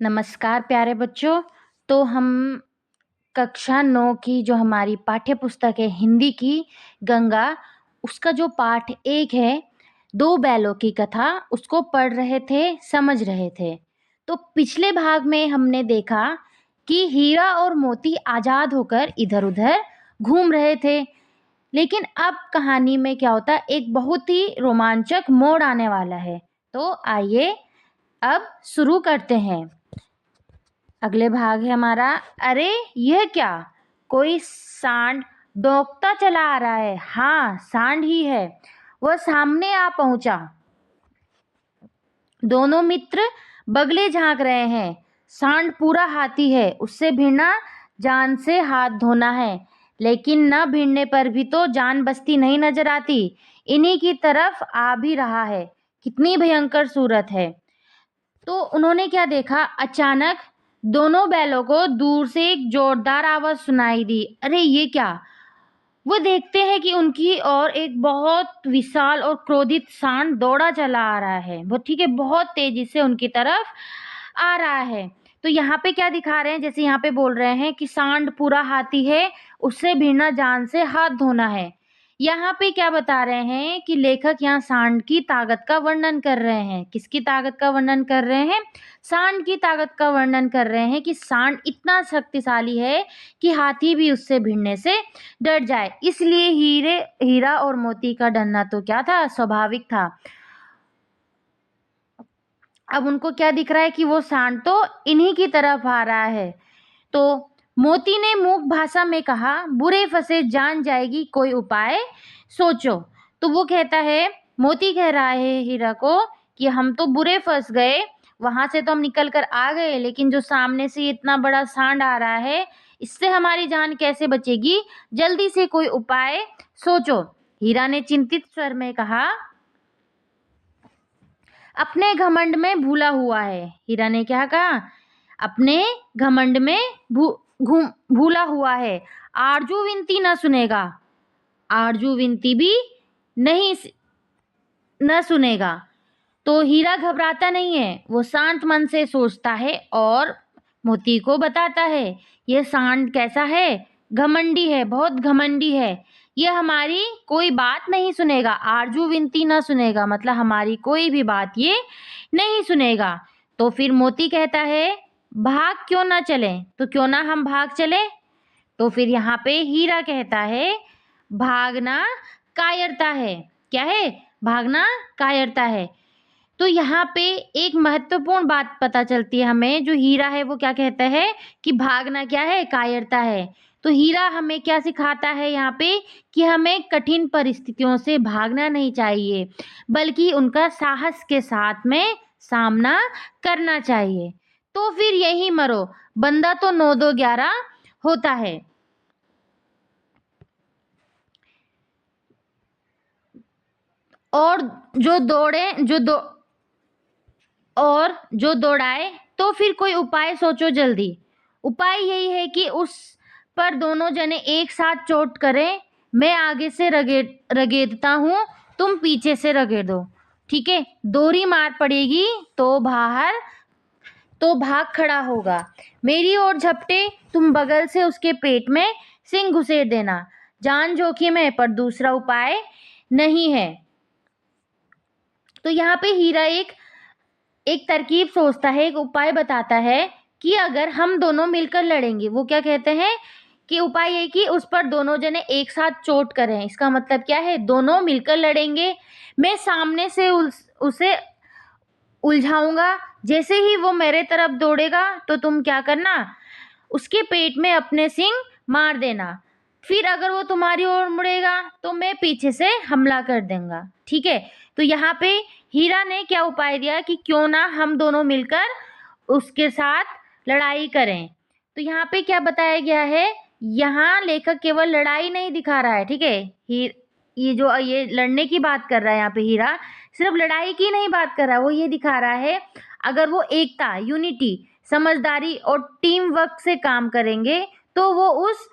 नमस्कार प्यारे बच्चों। तो हम कक्षा 9 की जो हमारी पाठ्य पुस्तक है हिंदी की गंगा, उसका जो पाठ 1 है, 2 बैलों की कथा, उसको पढ़ रहे थे, समझ रहे थे। तो पिछले भाग में हमने देखा कि हीरा और मोती आज़ाद होकर इधर-उधर घूम रहे थे। लेकिन अब कहानी में क्या होता है, एक बहुत ही रोमांचक मोड़ आने वाला है। तो आइए अब शुरू करते हैं। अगले भाग है हमारा। अरे यह क्या, कोई सांड डोंकता चला आ रहा है। हाँ, सांड ही है। वह सामने आ पहुंचा। दोनों मित्र बगले झांक रहे हैं। सांड पूरा हाथी है, उससे भिड़ना जान से हाथ धोना है। लेकिन न भिड़ने पर भी तो जान बचती नहीं नजर आती। इन्हीं की तरफ आ भी रहा है। कितनी भयंकर सूरत है। तो उन्होंने क्या देखा, अचानक दोनों बैलों को दूर से एक जोरदार आवाज सुनाई दी। अरे ये क्या। वो देखते हैं कि उनकी ओर एक बहुत विशाल और क्रोधित सांड दौड़ा चला आ रहा है। वो ठीक है, बहुत तेजी से उनकी तरफ आ रहा है। तो यहाँ पे क्या दिखा रहे हैं, जैसे यहाँ पे बोल रहे हैं कि सांड पूरा हाथी है, उससे भिड़ना जान से हाथ धोना है। यहाँ पे क्या बता रहे हैं कि लेखक यहाँ सांड की ताकत का वर्णन कर रहे हैं। किसकी ताकत का वर्णन कर रहे हैं? सांड की ताकत का वर्णन कर रहे हैं कि सांड इतना शक्तिशाली है कि हाथी भी उससे भिड़ने से डर जाए। इसलिए हीरा और मोती का डरना तो क्या था, स्वाभाविक था। अब उनको क्या दिख रहा है कि वो सांड तो इन्हीं की तरफ आ रहा है। तो मोती ने मूक भाषा में कहा, बुरे फंसे जान जाएगी, कोई उपाय सोचो। तो वो कहता है, मोती कह रहा है हीरा को कि हम तो बुरे फंस गए, वहां से तो हम निकल कर आ गए, लेकिन जो सामने से इतना बड़ा सांड आ रहा है, इससे हमारी जान कैसे बचेगी, जल्दी से कोई उपाय सोचो। हीरा ने चिंतित स्वर में कहा, अपने घमंड में भूला हुआ है। हीरा ने क्या कहा, अपने घमंड में भूला हुआ है। आरजू विनती न सुनेगा, आरजू विनती भी नहीं न सुनेगा। तो हीरा घबराता नहीं है, वो शांत मन से सोचता है और मोती को बताता है। ये सांड कैसा है, घमंडी है, बहुत घमंडी है। ये हमारी कोई बात नहीं सुनेगा, आरजू विनती न सुनेगा, मतलब हमारी कोई भी बात ये नहीं सुनेगा। तो फिर मोती कहता है, भाग क्यों ना चले, तो क्यों ना हम भाग चले। तो फिर यहाँ पे हीरा कहता है, भागना कायरता है। क्या है, भागना कायरता है। तो यहाँ पे एक महत्वपूर्ण बात पता चलती है हमें। जो हीरा है वो क्या कहता है कि भागना क्या है, कायरता है। तो हीरा हमें क्या सिखाता है यहाँ पे कि हमें कठिन परिस्थितियों से भागना नहीं चाहिए, बल्कि उनका साहस के साथ में सामना करना चाहिए। तो फिर यही मरो, बंदा तो 9 2 11 होता है। और जो दौड़े और जो दौड़ाए, तो फिर कोई उपाय सोचो जल्दी। उपाय यही है कि उस पर दोनों जने एक साथ चोट करें। मैं आगे से रगेदता हूँ, तुम पीछे से रगेदो। ठीक है, दोहरी मार पड़ेगी तो भाग खड़ा होगा। मेरी ओर झपटे, तुम बगल से उसके पेट में सिंग घुसेड़ देना। जान जोखिम है, पर दूसरा उपाय नहीं है। तो यहाँ पे हीरा एक तरकीब सोचता है, एक उपाय बताता है कि अगर हम दोनों मिलकर लड़ेंगे। वो क्या कहते हैं कि उपाय ये कि उस पर दोनों जने एक साथ चोट करें। इसका मतलब क्या है, दोनों मिलकर लड़ेंगे। मैं सामने से उसे उलझाऊंगा। जैसे ही वो मेरे तरफ दौड़ेगा तो तुम क्या करना, उसके पेट में अपने सींग मार देना। फिर अगर वो तुम्हारी ओर मुड़ेगा तो मैं पीछे से हमला कर दूंगा। ठीक है, तो यहाँ पे हीरा ने क्या उपाय दिया कि क्यों ना हम दोनों मिलकर उसके साथ लड़ाई करें। तो यहाँ पे क्या बताया गया है, यहाँ लेखक केवल लड़ाई नहीं दिखा रहा है। ठीक है, ये लड़ने की बात कर रहा है यहाँ पे हीरा, सिर्फ लड़ाई की नहीं बात कर रहा है। वो ये दिखा रहा है, अगर वो एकता, यूनिटी, समझदारी और टीम वर्क से काम करेंगे तो वो उस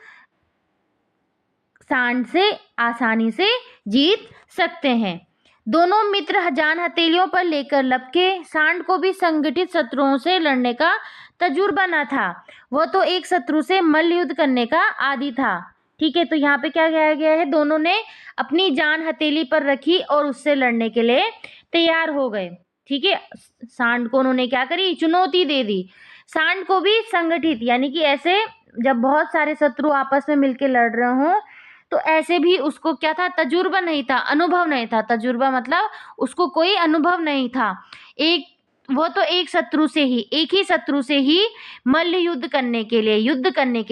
सांड से आसानी से जीत सकते हैं। दोनों मित्र जान हथेलियों पर लेकर लपके। सांड को भी संगठित शत्रुओं से लड़ने का तजुर्बा न था, वह तो एक शत्रु से मल्ल युद्ध करने का आदी था। ठीक है, तो यहाँ पे क्या कहा गया है, दोनों ने अपनी जान हथेली पर रखी और उससे लड़ने के लिए तैयार हो गए। ठीक है, सांड को उन्होंने क्या करी, चुनौती दे दी। सांड को भी संगठित, यानी कि ऐसे जब बहुत सारे शत्रु आपस में मिलकर लड़ रहे हों, तो ऐसे भी उसको क्या था, तजुर्बा नहीं था, अनुभव नहीं था। तजुर्बा मतलब उसको कोई अनुभव नहीं था। वो तो एक ही शत्रु से ही मल्ल युद्ध करने के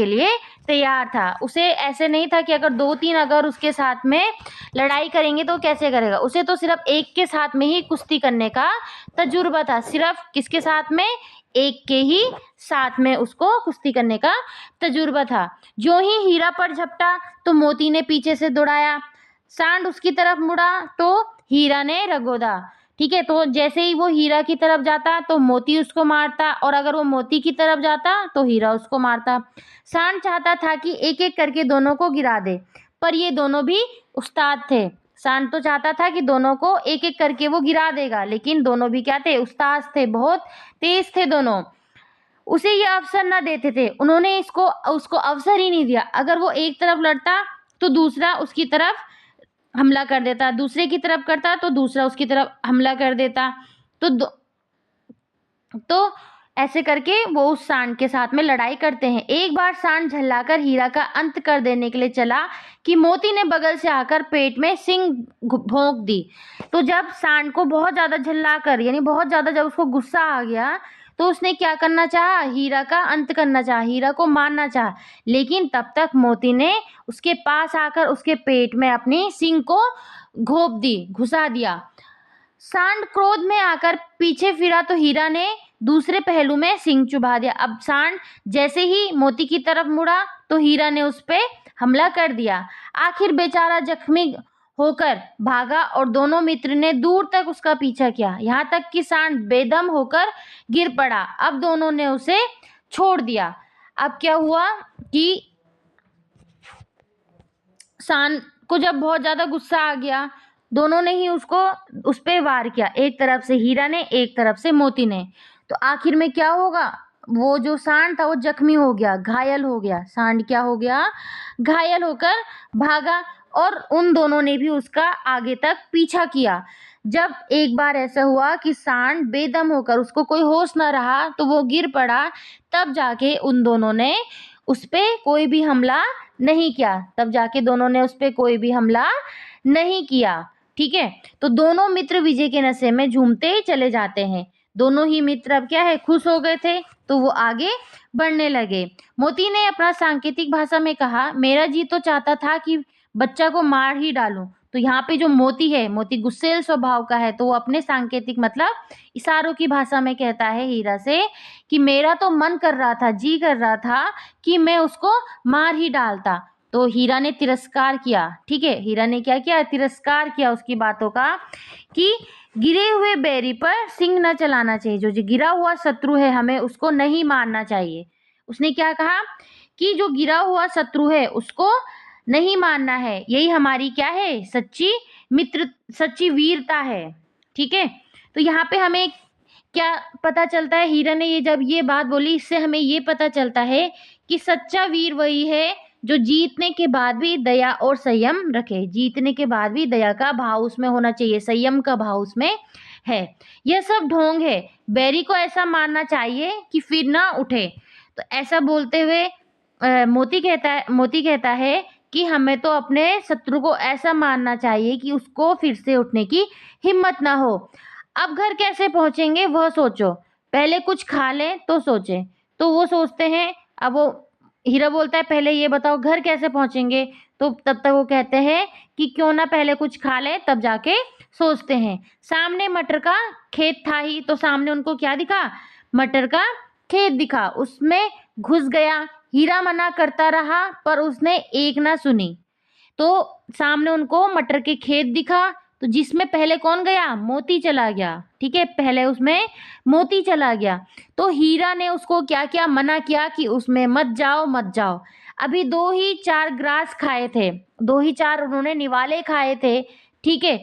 लिए तैयार था। उसे ऐसे नहीं था कि अगर 2-3 अगर उसके साथ में लड़ाई करेंगे तो कैसे करेगा। उसे तो सिर्फ एक के साथ में ही कुश्ती करने का तजुर्बा था। सिर्फ किसके साथ में, एक के ही साथ में उसको कुश्ती करने का तजुर्बा था। जो ही हीरा पर झपटा तो मोती ने पीछे से दौड़ाया। सांड उसकी तरफ मुड़ा तो हीरा ने रगोदा। ठीक है, तो जैसे ही वो हीरा की तरफ जाता तो मोती उसको मारता, और अगर वो मोती की तरफ जाता तो हीरा उसको मारता। सांड चाहता था कि एक एक करके दोनों को गिरा दे, पर ये दोनों भी उस्ताद थे। सांड तो चाहता था कि दोनों को एक एक करके वो गिरा देगा, लेकिन दोनों भी क्या थे, उस्ताद थे, बहुत तेज थे दोनों। उसे ये अवसर न देते थे, उन्होंने उसको अवसर ही नहीं दिया। अगर वो एक तरफ लड़ता तो दूसरा उसकी तरफ हमला कर देता, दूसरे की तरफ करता तो दूसरा उसकी तरफ हमला कर देता। तो ऐसे करके वो उस सांड के साथ में लड़ाई करते हैं। एक बार सांड झल्लाकर हीरा का अंत कर देने के लिए चला कि मोती ने बगल से आकर पेट में सिंग भोंक दी। तो जब सांड को बहुत ज्यादा झल्लाकर, यानी बहुत ज्यादा जब उसको गुस्सा आ गया, तो उसने क्या करना चाहा, हीरा का अंत करना चाहा, हीरा को मारना चाहा। लेकिन तब तक मोती ने उसके पास आकर उसके पेट में अपनी सिंग को घुसा दिया। सांड क्रोध में आकर पीछे फिरा तो हीरा ने दूसरे पहलू में सिंग चुभा दिया। अब सांड जैसे ही मोती की तरफ मुड़ा तो हीरा ने उस पे हमला कर दिया। आखिर बेचारा जख्मी होकर भागा और दोनों मित्र ने दूर तक उसका पीछा किया, यहाँ तक कि सांड बेदम होकर गिर पड़ा। अब दोनों ने उसे छोड़ दिया। अब क्या हुआ कि सांड को जब बहुत ज्यादा गुस्सा आ गया, दोनों ने ही उस पे वार किया, एक तरफ से हीरा ने, एक तरफ से मोती ने। तो आखिर में क्या होगा, वो जो सांड था वो जख्मी हो गया, घायल हो गया। सांड क्या हो गया, घायल होकर भागा, और उन दोनों ने भी उसका आगे तक पीछा किया। जब एक बार ऐसा हुआ कि सांड बेदम होकर, उसको कोई होश न रहा, तो वो गिर पड़ा, तब जाके उन दोनों ने उस पे कोई भी हमला नहीं किया। ठीक है, तो दोनों मित्र विजय के नशे में झूमते चले जाते हैं। दोनों ही मित्र अब क्या है, खुश हो गए थे, तो वो आगे बढ़ने लगे। मोती ने अपना सांकेतिक भाषा में कहा, मेरा जी तो चाहता था कि बच्चा को मार ही डालूं। तो यहाँ पे जो मोती है, मोती गुस्सेल स्वभाव का है, तो वो अपने सांकेतिक मतलब इशारों की भाषा में कहता है हीरा से कि मेरा तो मन कर रहा था, जी कर रहा था कि मैं उसको मार ही डालता। तो हीरा ने तिरस्कार किया। ठीक है, हीरा ने क्या किया, तिरस्कार किया उसकी बातों का, कि गिरे हुए बैरी पर सिंग न चलाना चाहिए, जो गिरा हुआ शत्रु है हमें उसको नहीं मारना चाहिए। उसने क्या कहा कि जो गिरा हुआ शत्रु है उसको नहीं मारना है, यही हमारी क्या है, सच्ची वीरता है। ठीक है, तो यहाँ पे हमें क्या पता चलता है, हीरा ने जब ये बात बोली, इससे हमें ये पता चलता है कि सच्चा वीर वही है जो जीतने के बाद भी दया और संयम रखे। जीतने के बाद भी दया का भाव उसमें होना चाहिए, संयम का भाव उसमें है। यह सब ढोंग है, बैरी को ऐसा मारना चाहिए कि फिर ना उठे। तो ऐसा बोलते हुए मोती कहता है कि हमें तो अपने शत्रु को ऐसा मारना चाहिए कि उसको फिर से उठने की हिम्मत ना हो। अब घर कैसे पहुंचेंगे वह सोचो, पहले कुछ खा लें तो सोचें। तो वो सोचते हैं, अब वो हीरा बोलता है पहले ये बताओ घर कैसे पहुंचेंगे, तो तब तक वो कहते हैं कि क्यों ना पहले कुछ खा लें तब जाके सोचते हैं। सामने मटर का खेत था ही, तो सामने उनको क्या दिखा, मटर का खेत दिखा, उसमें घुस गया। हीरा मना करता रहा पर उसने एक ना सुनी, तो सामने उनको मटर के खेत दिखा, तो जिसमें पहले कौन गया, मोती चला गया। ठीक है, पहले उसमें मोती चला गया, तो हीरा ने उसको क्या क्या मना किया कि उसमें मत जाओ। अभी 2 ही 4 ग्रास खाए थे, 2 ही 4 उन्होंने निवाले खाए थे। ठीक है,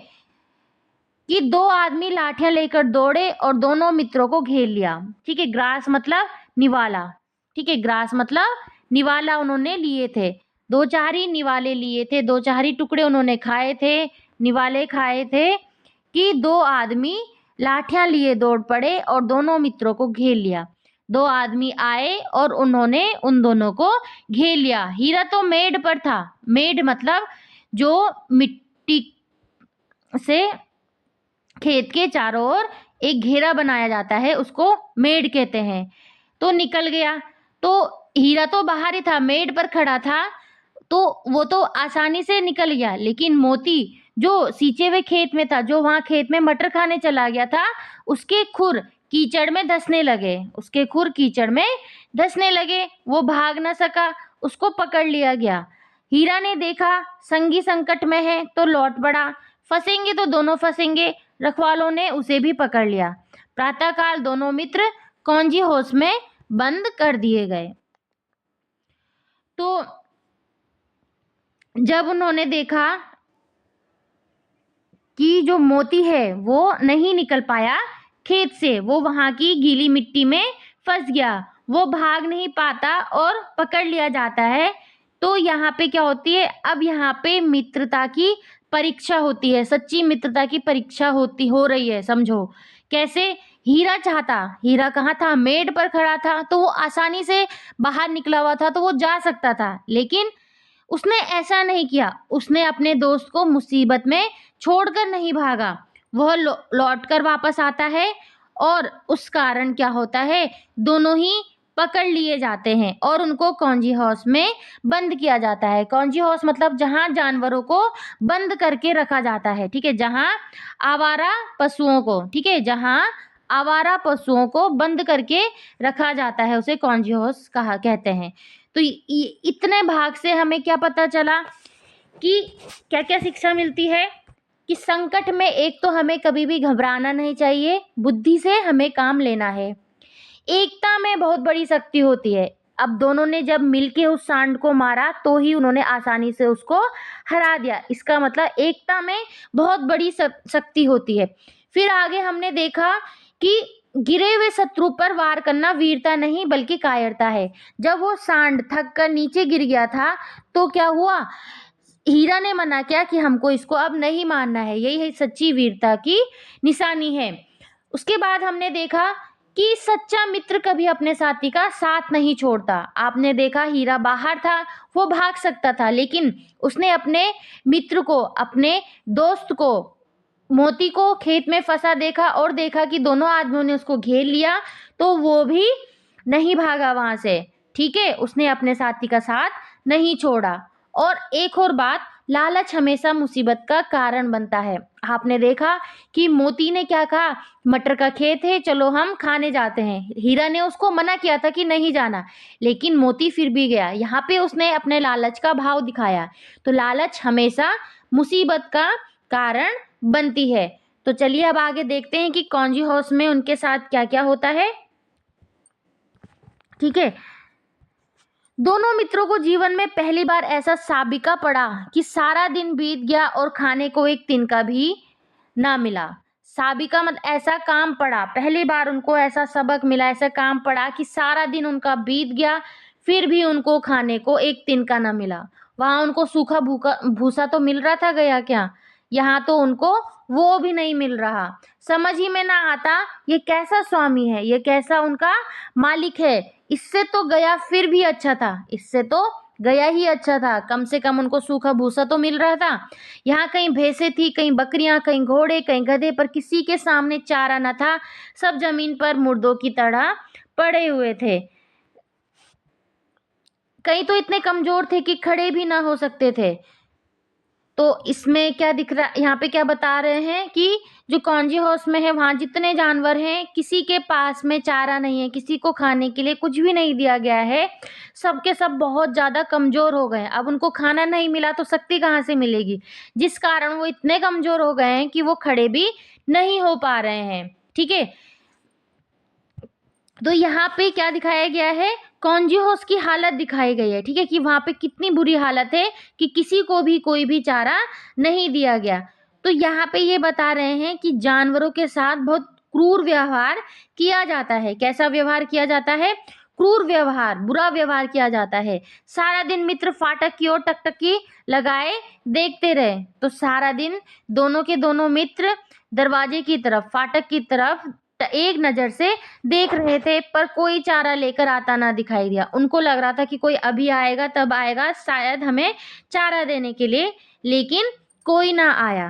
कि दो आदमी लाठियां लेकर दौड़े और दोनों मित्रों को घेर लिया। ठीक है, ग्रास मतलब निवाला। ठीक है, ग्रास मतलब निवाला उन्होंने लिए थे, दो चार ही निवाले लिए थे, दो चार ही टुकड़े उन्होंने खाए थे, निवाले खाए थे, कि दो आदमी लाठियां लिए दौड़ पड़े और दोनों मित्रों को घेर लिया। दो आदमी आए और उन्होंने उन दोनों को घेर लिया। हीरा तो मेड़ पर था। मेड़ मतलब जो मिट्टी से खेत के चारों ओर एक घेरा बनाया जाता है, उसको मेड़ कहते हैं। तो निकल गया। तो हीरा तो बाहर ही था, मेड़ पर खड़ा था, तो वो तो आसानी से निकल गया। लेकिन मोती जो सींचे हुए खेत में था, जो वहां खेत में मटर खाने चला गया था, उसके खुर कीचड़ में धंसने लगे। उसके खुर कीचड़ में धंसने लगे। वो भाग न सका, उसको पकड़ लिया गया। हीरा ने देखा संगी संकट में है तो लौट पड़ा, फंसेंगे तो दोनों फंसेंगे। रखवालों ने उसे भी पकड़ लिया। प्रातःकाल दोनों मित्र कौंजी हाउस में बंद कर दिए गए। तो जब उन्होंने देखा कि जो मोती है वो नहीं निकल पाया खेत से, वो वहां की गीली मिट्टी में फंस गया, वो भाग नहीं पाता और पकड़ लिया जाता है, तो यहाँ पे क्या होती है, अब यहाँ पे मित्रता की परीक्षा होती है, सच्ची मित्रता की परीक्षा हो रही है। समझो कैसे। हीरा कहाँ था, मेड़ पर खड़ा था, तो वो आसानी से बाहर निकला हुआ था, तो वो जा सकता था। लेकिन उसने ऐसा नहीं किया। उसने अपने दोस्त को मुसीबत में छोड़कर नहीं भागा। वह लौट कर वापस आता है और उस कारण क्या होता है, दोनों ही पकड़ लिए जाते हैं और उनको कौंजी हाउस में बंद किया जाता है। कौंजी हाउस मतलब जहां जानवरों को बंद करके रखा जाता है। ठीक है, जहां आवारा पशुओं को, ठीक है, जहां आवारा पशुओं को बंद करके रखा जाता है, उसे कौंजी हाउस कहा कहते हैं। तो इतने भाग से हमें क्या पता चला कि क्या क्या शिक्षा मिलती है, कि संकट में एक तो हमें कभी भी घबराना नहीं चाहिए, बुद्धि से हमें काम लेना है। एकता में बहुत बड़ी शक्ति होती है। अब दोनों ने जब मिलके उस सांड को मारा तो ही उन्होंने आसानी से उसको हरा दिया। इसका मतलब एकता में बहुत बड़ी शक्ति होती है। फिर आगे हमने देखा कि गिरे हुए शत्रु पर वार करना वीरता नहीं बल्कि कायरता है। जब वो सांड थक कर नीचे गिर गया था तो क्या हुआ, हीरा ने मना किया कि हमको इसको अब नहीं मारना है, यही है सच्ची वीरता की निशानी है। उसके बाद हमने देखा कि सच्चा मित्र कभी अपने साथी का साथ नहीं छोड़ता। आपने देखा हीरा बाहर था, वो भाग सकता था, लेकिन उसने अपने मित्र को, अपने दोस्त को, मोती को खेत में फंसा देखा और देखा कि दोनों आदमियों ने उसको घेर लिया, तो वो भी नहीं भागा वहां से। ठीक है, उसने अपने साथी का साथ नहीं छोड़ा। और एक और बात, लालच हमेशा मुसीबत का कारण बनता है। आपने देखा कि मोती ने क्या कहा, मटर का खेत है, चलो हम खाने जाते हैं। हीरा ने उसको मना किया था कि नहीं जाना, लेकिन मोती फिर भी गया। यहाँ पे उसने अपने लालच का भाव दिखाया। तो लालच हमेशा मुसीबत का कारण बनती है। तो चलिए अब आगे देखते हैं कि कौंजी हाउस में उनके साथ क्या क्या होता है। ठीक है, दोनों मित्रों को जीवन में पहली बार ऐसा साबिका पड़ा कि सारा दिन बीत गया और खाने को एक तिनका भी ना मिला। साबिका मतलब ऐसा काम पड़ा, पहली बार उनको ऐसा सबक मिला, ऐसा काम पड़ा कि सारा दिन उनका बीत गया, फिर भी उनको खाने को एक तिनका ना मिला। वहां उनको सूखा भूखा भूसा तो मिल रहा था, गया क्या, यहाँ तो उनको वो भी नहीं मिल रहा। समझ ही में ना आता ये कैसा स्वामी है, ये कैसा उनका मालिक है। इससे तो गया फिर भी अच्छा था, इससे तो गया ही अच्छा था, कम से कम उनको सूखा भूसा तो मिल रहा था। यहाँ कहीं भैंसें थी, कहीं बकरियां, कहीं घोड़े, कहीं गधे, पर किसी के सामने चारा न था। सब जमीन पर मुर्दों की तरह पड़े हुए थे। कई तो इतने कमजोर थे कि खड़े भी ना हो सकते थे। तो इसमें क्या दिख रहा, यहाँ पे क्या बता रहे हैं कि जो कौंजी हाउस में है वहां जितने जानवर हैं, किसी के पास में चारा नहीं है, किसी को खाने के लिए कुछ भी नहीं दिया गया है। सबके सब बहुत ज्यादा कमजोर हो गए। अब उनको खाना नहीं मिला तो शक्ति कहाँ से मिलेगी, जिस कारण वो इतने कमजोर हो गए हैं कि वो खड़े भी नहीं हो पा रहे हैं। ठीक है, तो यहाँ पे क्या दिखाया गया है, कौंजी हाउस की हालत दिखाई गई है। ठीक है, कि वहां पे कितनी बुरी हालत है कि किसी को भी कोई भी चारा नहीं दिया गया। तो तो यहाँ पे ये बता रहे हैं कि जानवरों के साथ बहुत क्रूर व्यवहार किया जाता है। कैसा व्यवहार किया जाता है? क्रूर व्यवहार, बुरा व्यवहार किया जाता है। सारा दिन मित्र फाटक की ओर टकटकी लगाए देखते रहे। तो सारा दिन दोनों के दोनों मित्र दरवाजे की तरफ, फाटक की तरफ एक नजर से देख रहे थे, पर कोई चारा लेकर आता ना दिखाई दिया। उनको लग रहा था कि कोई अभी आएगा, तब आएगा शायद हमें चारा देने के लिए, लेकिन कोई ना आया।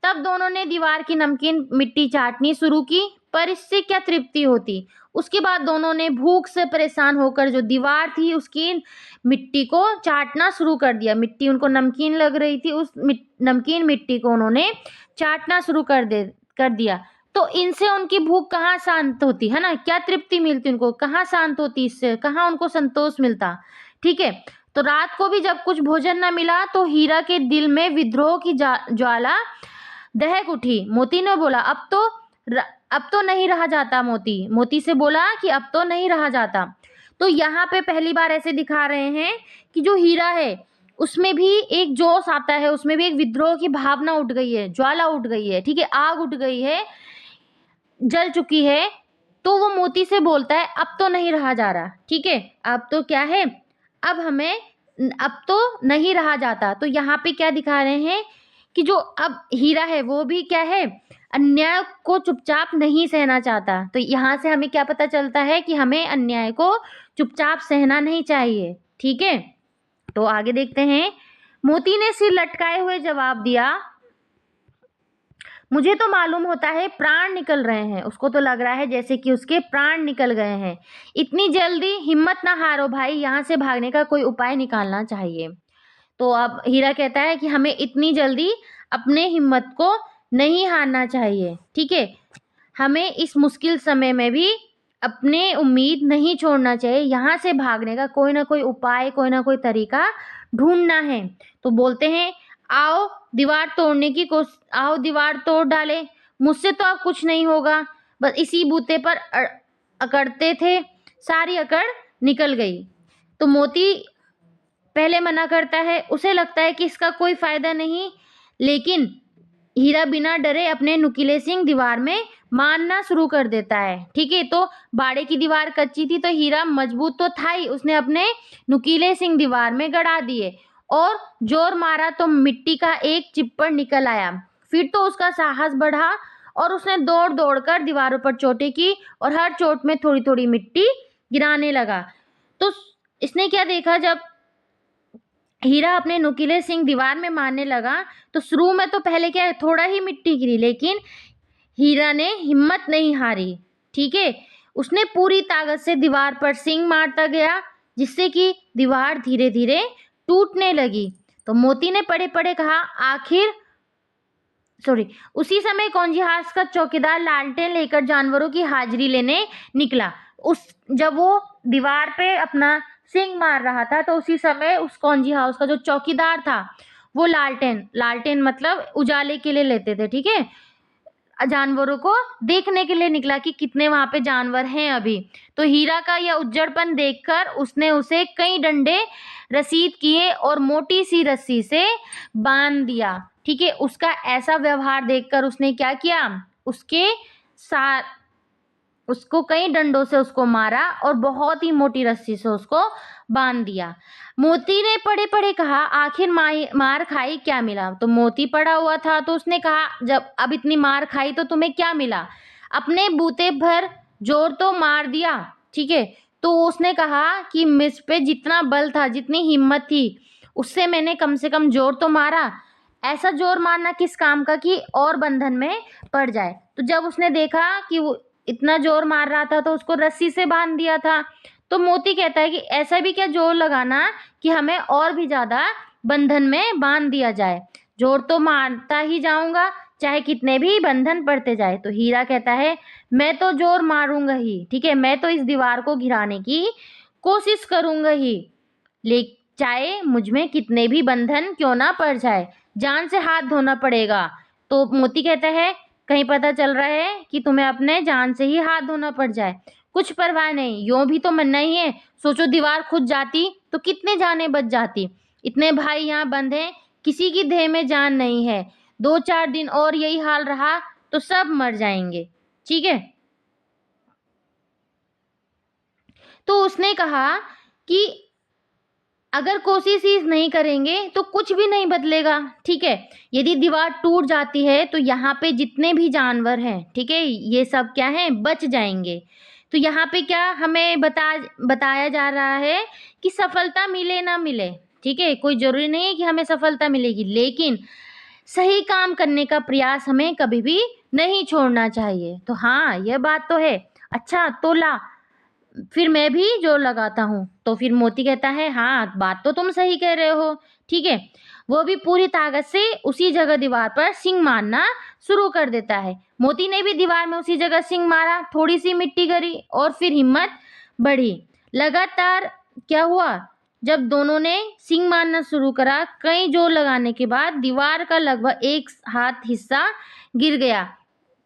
तब दोनों ने दीवार की नमकीन मिट्टी चाटनी शुरू की, पर इससे क्या तृप्ति होती। उसके बाद दोनों ने भूख से परेशान होकर जो दीवार थी उसकी मिट्टी को चाटना शुरू कर दिया। मिट्टी उनको नमकीन लग रही थी, उस नमकीन मिट्टी को उन्होंने चाटना शुरू कर दिया। तो इनसे उनकी भूख कहाँ शांत होती है ना, क्या तृप्ति मिलती उनको, कहाँ शांत होती, इससे कहाँ उनको संतोष मिलता। ठीक है, तो रात को भी जब कुछ भोजन न मिला तो हीरा के दिल में विद्रोह की ज्वाला दहक उठी। मोती ने बोला, अब तो नहीं रहा जाता। मोती से बोला कि अब तो नहीं रहा जाता। तो यहाँ पे पहली बार ऐसे दिखा रहे हैं कि जो हीरा है उसमें भी एक जोश आता है, उसमें भी एक विद्रोह की भावना उठ गई है, ज्वाला उठ गई है। ठीक है, आग उठ गई है, जल चुकी है। तो वो मोती से बोलता है, अब तो नहीं रहा जा रहा। ठीक है, अब तो क्या है, अब तो नहीं रहा जाता। तो यहाँ पे क्या दिखा रहे हैं कि जो अब हीरा है वो भी क्या है, अन्याय को चुपचाप नहीं सहना चाहता। तो यहाँ से हमें क्या पता चलता है कि हमें अन्याय को चुपचाप सहना नहीं चाहिए। ठीक है, तो आगे देखते हैं। मोती ने सिर लटकाए हुए जवाब दिया, मुझे तो मालूम होता है प्राण निकल रहे हैं। उसको तो लग रहा है जैसे कि उसके प्राण निकल गए हैं। इतनी जल्दी हिम्मत ना हारो भाई, यहाँ से भागने का कोई उपाय निकालना चाहिए। तो अब हीरा कहता है कि हमें इतनी जल्दी अपने हिम्मत को नहीं हारना चाहिए। ठीक है, हमें इस मुश्किल समय में भी अपने उम्मीद नहीं छोड़ना चाहिए। यहाँ से भागने का कोई ना कोई उपाय, कोई ना कोई तरीका ढूंढना है। तो बोलते हैं, आओ दीवार तोड़ डाले, मुझसे तो अब कुछ नहीं होगा। बस इसी बूते पर अकड़ते थे, सारी अकड़ निकल गई। तो मोती पहले मना करता है, उसे लगता है कि इसका कोई फायदा नहीं, लेकिन हीरा बिना डरे अपने नुकीले सिंह दीवार में मारना शुरू कर देता है। ठीक है, तो बाड़े की दीवार कच्ची थी तो हीरा मजबूत तो था ही, उसने अपने नुकीले सिंह दीवार में गड़ा दिए और जोर मारा तो मिट्टी का एक चिप्पड़ निकल आया। फिर तो उसका साहस बढ़ा और उसने दौड़ दौड़ कर दीवारों पर चोटें की और हर चोट में थोड़ी थोड़ी मिट्टी गिराने लगा। तो इसने क्या देखा, जब हीरा अपने नुकीले सिंह दीवार में मारने लगा तो शुरू में तो पहले क्या है, थोड़ा ही मिट्टी गिरी, लेकिन हीरा ने हिम्मत नहीं हारी। ठीक है, उसने पूरी ताकत से दीवार पर सिंह मारता गया, जिससे कि दीवार धीरे धीरे टूटने लगी। तो मोती ने पड़े पड़े कहा, उसी समय कौंजीहास का चौकीदार लालटेन लेकर जानवरों की हाजिरी लेने निकला। जब वो दीवार पे अपना सिंह मार रहा था तो उसी समय उस कौंजी हाउस का जो चौकीदार था वो लालटेन मतलब उजाले के लिए लेते थे। ठीक है, जानवरों को देखने के लिए निकला कि कितने वहां पे जानवर हैं अभी। तो हीरा का यह उज्जड़पन देखकर उसने उसे कई डंडे रसीद किए और मोटी सी रस्सी से बांध दिया। ठीक है, उसका ऐसा व्यवहार देखकर उसने क्या किया, उसको कई डंडों से उसको मारा और बहुत ही मोटी रस्सी से उसको बांध दिया। मोती ने पड़े पड़े कहा, आखिर मार खाई क्या मिला। तो मोती पड़ा हुआ था तो उसने कहा, जब अब इतनी मार खाई तो तुम्हें क्या मिला, अपने बूते भर जोर तो मार दिया। ठीक है, तो उसने कहा कि मुझ पे जितना बल था, जितनी हिम्मत थी, उससे मैंने कम से कम जोर तो मारा। ऐसा जोर मारना किस काम का कि और बंधन में पड़ जाए। तो जब उसने देखा कि वो इतना जोर मार रहा था तो उसको रस्सी से बांध दिया था। तो मोती कहता है कि ऐसा भी क्या जोर लगाना कि हमें और भी ज्यादा बंधन में बांध दिया जाए, जोर तो मारता ही जाऊंगा चाहे कितने भी बंधन पड़ते जाए। तो हीरा कहता है, मैं तो जोर मारूंगा ही। ठीक है, मैं तो इस दीवार को गिराने की कोशिश करूंगा ही, ले चाहे मुझ में कितने भी बंधन क्यों ना पड़ जाए, जान से हाथ धोना पड़ेगा। तो मोती कहता है, कहीं पता चल रहा है कि तुम्हें अपने जान से ही हाथ धोना पड़ जाए, कुछ परवाह नहीं, यूं भी तो मरना ही है। सोचो दीवार खुद जाती तो कितने जाने बच जाती, इतने भाई यहाँ बंद हैं, किसी की देह में जान नहीं है, 2-4 दिन और यही हाल रहा तो सब मर जाएंगे। ठीक है। तो उसने कहा कि अगर कोशिश ही नहीं करेंगे तो कुछ भी नहीं बदलेगा। ठीक है। यदि दीवार टूट जाती है तो यहाँ पे जितने भी जानवर हैं, ठीक है, ये सब क्या है, बच जाएंगे। तो यहाँ पे क्या हमें बताया जा रहा है कि सफलता मिले ना मिले, ठीक है, कोई जरूरी नहीं है कि हमें सफलता मिलेगी, लेकिन सही काम करने का प्रयास हमें कभी भी नहीं छोड़ना चाहिए। तो हाँ, यह बात तो है। अच्छा तो ला, फिर मैं भी जोर लगाता हूँ। तो फिर मोती कहता है, हाँ बात तो तुम सही कह रहे हो। ठीक है। वो भी पूरी ताकत से उसी जगह दीवार पर सिंग मारना शुरू कर देता है। मोती ने भी दीवार में उसी जगह सिंग मारा, थोड़ी सी मिट्टी गिरी और फिर हिम्मत बढ़ी। लगातार क्या हुआ, जब दोनों ने सिंग मारना शुरू करा, कई जोर लगाने के बाद दीवार का लगभग 1 हाथ हिस्सा गिर गया।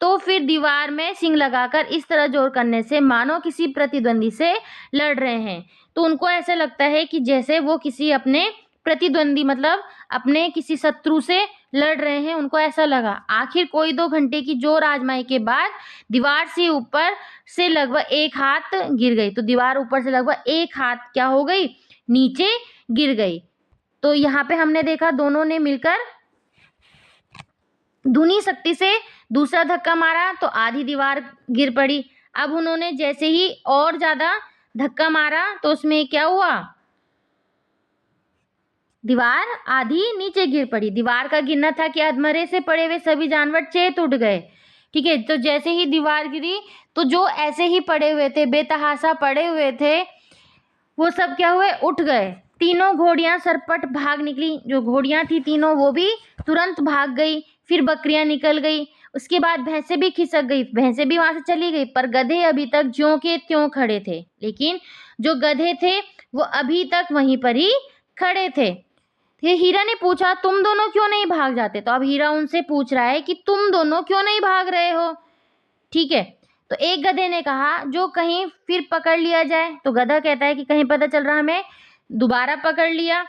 तो फिर दीवार में सिंग लगाकर इस तरह जोर करने से मानो किसी प्रतिद्वंदी से लड़ रहे हैं। तो उनको ऐसा लगता है कि जैसे वो किसी अपने प्रतिद्वंदी, मतलब अपने किसी शत्रु से लड़ रहे हैं, उनको ऐसा लगा। आखिर कोई 2 घंटे की जोर आजमाई के बाद दीवार से ऊपर से लगभग 1 हाथ गिर गई। तो दीवार ऊपर से लगभग 1 हाथ क्या हो गई, नीचे गिर गई। तो यहाँ पे हमने देखा दोनों ने मिलकर धुनी शक्ति से दूसरा धक्का मारा तो आधी दीवार गिर पड़ी। अब उन्होंने जैसे ही और ज्यादा धक्का मारा तो उसमें क्या हुआ, दीवार आधी नीचे गिर पड़ी। दीवार का गिरना था कि अधमरे से पड़े हुए सभी जानवर चेत उठ गए। ठीक है। तो जैसे ही दीवार गिरी तो जो ऐसे ही पड़े हुए थे, बेतहाशा पड़े हुए थे, वो सब क्या हुए, उठ गए। तीनों घोड़ियां सरपट भाग निकली। जो घोड़ियां थी तीनों वो भी तुरंत भाग गई। फिर बकरियां निकल गई। उसके बाद भैंसें भी खिसक गई, भैंसें भी वहां से चली गई। पर गधे अभी तक ज्यों के त्यों खड़े थे। लेकिन जो गधे थे वो अभी तक वहीं पर ही खड़े थे। फिर हीरा ने पूछा, तुम दोनों क्यों नहीं भाग जाते? तो अब हीरा उनसे पूछ रहा है कि तुम दोनों क्यों नहीं भाग रहे हो। ठीक है। तो एक गधे ने कहा, जो कहीं फिर पकड़ लिया जाए। तो गधा कहता है कि कहीं पता चल रहा हमें दोबारा पकड़ लिया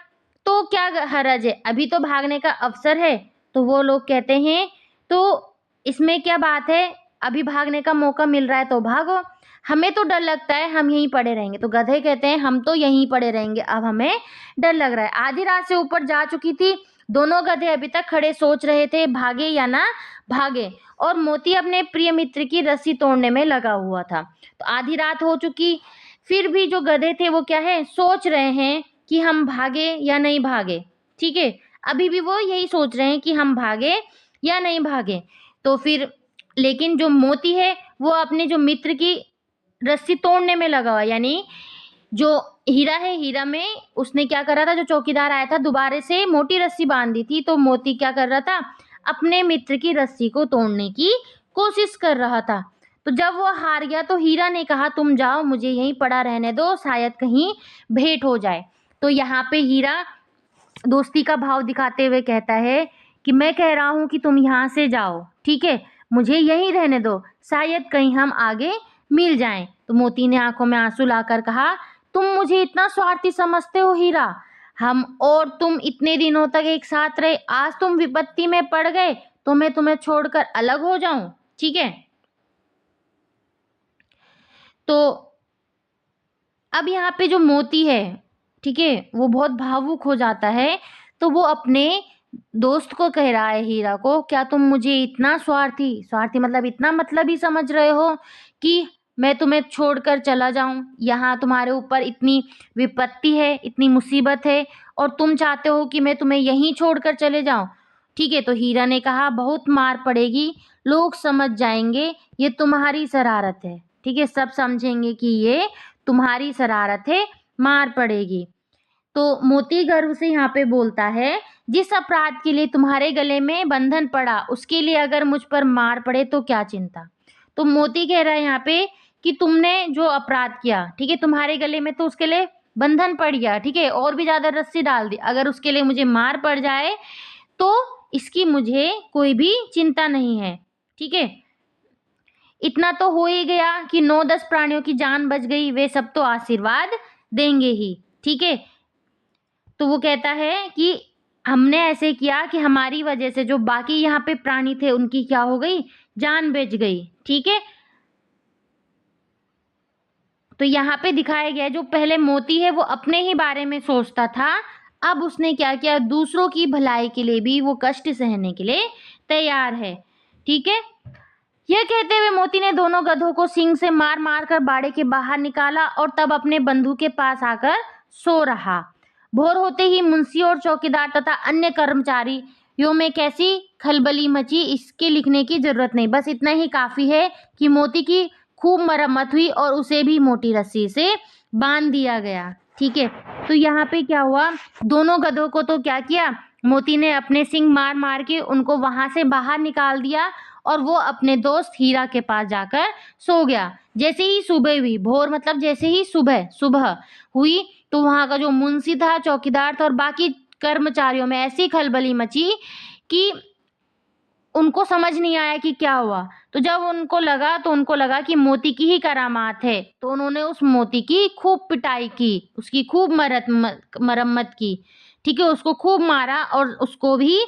तो क्या हरज है, अभी तो भागने का अवसर है। तो वो लोग कहते हैं, तो इसमें क्या बात है, अभी भागने का मौका मिल रहा है तो भागो, हमें तो डर लगता है, हम यहीं पड़े रहेंगे। तो गधे कहते हैं, हम तो यहीं पड़े रहेंगे, अब हमें डर लग रहा है। आधी रात से ऊपर जा चुकी थी। दोनों गधे अभी तक खड़े सोच रहे थे भागे या ना भागे, और मोती अपने प्रिय मित्र की रस्सी तोड़ने में लगा हुआ था। तो आधी रात हो चुकी, फिर भी जो गधे थे वो क्या है, सोच रहे हैं कि हम भागे या नहीं भागे। ठीक है। अभी भी वो यही सोच रहे हैं कि हम भागे या नहीं भागे। तो फिर लेकिन जो मोती है वो अपने जो मित्र की रस्सी तोड़ने में लगा हुआ, यानी जो हीरा है, हीरा में उसने क्या करा था, जो चौकीदार आया था दोबारा से मोटी रस्सी बांध दी थी। तो मोती क्या कर रहा था, अपने मित्र की रस्सी को तोड़ने की कोशिश कर रहा था। तो जब वो हार गया तो हीरा ने कहा, तुम जाओ, मुझे यहीं पड़ा रहने दो, शायद कहीं भेंट हो जाए। तो यहाँ पे हीरा दोस्ती का भाव दिखाते हुए कहता है कि मैं कह रहा हूं कि तुम यहाँ से जाओ, ठीक है, मुझे यहीं रहने दो, शायद कहीं हम आगे मिल जाएं। तो मोती ने आंखों में आंसू लाकर कहा, तुम मुझे इतना स्वार्थी समझते हो हीरा? हम और तुम इतने दिनों तक एक साथ रहे, आज तुम विपत्ति में पड़ गए तो मैं तुम्हें छोड़कर अलग हो जाऊं? ठीक है। तो अब यहाँ पे जो मोती है, ठीक है, वो बहुत भावुक हो जाता है। तो वो अपने दोस्त को कह रहा है, हीरा को, क्या तुम मुझे इतना स्वार्थी, स्वार्थी मतलब इतना मतलब ही समझ रहे हो कि मैं तुम्हें छोड़कर चला जाऊं? यहाँ तुम्हारे ऊपर इतनी विपत्ति है, इतनी मुसीबत है, और तुम चाहते हो कि मैं तुम्हें यहीं छोड़कर चले जाऊं? ठीक है। तो हीरा ने कहा, बहुत मार पड़ेगी, लोग समझ जाएंगे ये तुम्हारी शरारत है। ठीक है, सब समझेंगे कि ये तुम्हारी शरारत है, मार पड़ेगी। तो मोती गर्व से यहाँ पे बोलता है, जिस अपराध के लिए तुम्हारे गले में बंधन पड़ा उसके लिए अगर मुझ पर मार पड़े तो क्या चिंता। तो मोती कह रहा है यहाँ पे कि तुमने जो अपराध किया, ठीक है, तुम्हारे गले में तो उसके लिए बंधन पड़ गया, ठीक है, और भी ज्यादा रस्सी डाल दी, अगर उसके लिए मुझे मार पड़ जाए तो इसकी मुझे कोई भी चिंता नहीं है। ठीक है। इतना तो हो ही गया कि 9-10 प्राणियों की जान बच गई, वे सब तो आशीर्वाद देंगे ही। ठीक है। तो वो कहता है कि हमने ऐसे किया कि हमारी वजह से जो बाकी यहाँ पे प्राणी थे उनकी क्या हो गई, जान बच गई। ठीक है, तो यहाँ पे दिखाया गया है जो पहले मोती है वो अपने ही बारे में सोचता था, अब उसने क्या किया, दूसरों की भलाई के लिए भी वो कष्ट सहने के लिए तैयार है। ठीक है, यह कहते हुए मोती ने दोनों गधों को सींग से मार मार कर बाड़े के बाहर निकाला और तब अपने बंधु के पास आकर सो रहा। भोर होते ही मुंशी और चौकीदार तथा अन्य कर्मचारियों में कैसी खलबली मची, इसके लिखने की जरूरत नहीं, बस इतना ही काफी है कि मोती की खूब मरम्मत हुई और उसे भी मोटी रस्सी से बांध दिया गया। ठीक है, तो यहाँ पे क्या हुआ, दोनों गधों को तो क्या किया, मोती ने अपने सींग मार मार के उनको वहां से बाहर निकाल दिया और वो अपने दोस्त हीरा के पास जाकर सो गया। जैसे ही सुबह हुई, भोर मतलब जैसे ही सुबह हुई, तो वहां का जो मुंशी था, चौकीदार था और बाकी कर्मचारियों में ऐसी खलबली मची कि उनको समझ नहीं आया कि क्या हुआ। तो जब उनको लगा कि मोती की ही करामात है, तो उन्होंने उस मोती की खूब पिटाई की, उसकी खूब मरम्मत की। ठीक है, उसको खूब मारा और उसको भी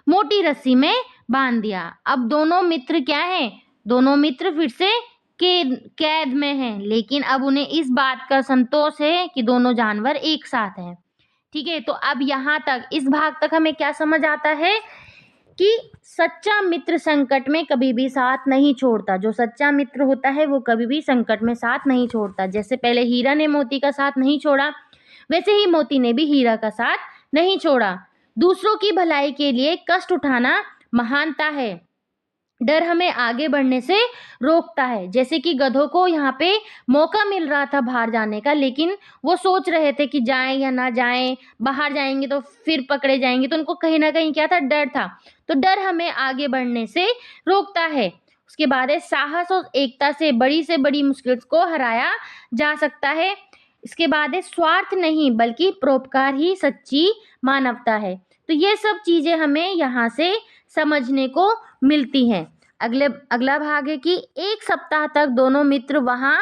मोटी रस्सी में बांध दिया। अब दोनों मित्र क्या हैं, दोनों मित्र फिर से कैद में हैं, लेकिन अब उन्हें इस बात का संतोष है कि दोनों जानवर एक साथ हैं। ठीक है, तो अब यहाँ तक, इस भाग तक हमें क्या समझ आता है कि सच्चा मित्र संकट में कभी भी साथ नहीं छोड़ता। जो सच्चा मित्र होता है वो कभी भी संकट में साथ नहीं छोड़ता। जैसे पहले हीरा ने मोती का साथ नहीं छोड़ा, वैसे ही मोती ने भी हीरा का साथ नहीं छोड़ा। दूसरों की भलाई के लिए कष्ट उठाना महानता है। डर हमें आगे बढ़ने से रोकता है। जैसे कि गधों को यहाँ पे मौका मिल रहा था बाहर जाने का, लेकिन वो सोच रहे थे कि जाएं या ना जाएं, बाहर जाएंगे तो फिर पकड़े जाएंगे, तो उनको कहीं ना कहीं क्या था, डर था। तो डर हमें आगे बढ़ने से रोकता है। उसके बाद है साहस और एकता से बड़ी मुश्किल को हराया जा सकता है। इसके बाद है स्वार्थ नहीं बल्कि परोपकार ही सच्ची मानवता है। तो ये सब चीजें हमें यहाँ से समझने को मिलती हैं। अगला भाग है कि एक सप्ताह तक दोनों मित्र वहां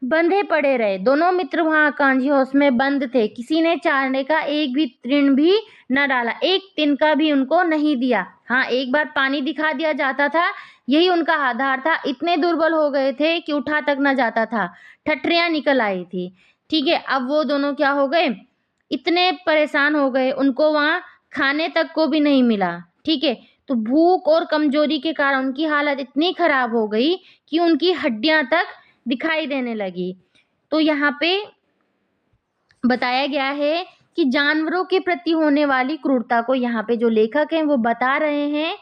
बंधे पड़े रहे। दोनों मित्र वहां कांजी हाउस में बंद थे। किसी ने चारने का एक भी तृण भी न डाला, एक तिनका भी उनको नहीं दिया। हाँ, एक बार पानी दिखा दिया जाता था, यही उनका आधार था। इतने दुर्बल हो गए थे कि उठा तक न जाता था, ठठरियां निकल आई थी। ठीक है, अब वो दोनों क्या हो गए, इतने परेशान हो गए, उनको वहां खाने तक को भी नहीं मिला। ठीक है, तो भूख और कमजोरी के कारण उनकी हालत इतनी खराब हो गई कि उनकी हड्डियां तक दिखाई देने लगी। तो यहाँ पे बताया गया है कि जानवरों के प्रति होने वाली क्रूरता को यहाँ पे जो लेखक हैं वो बता रहे हैं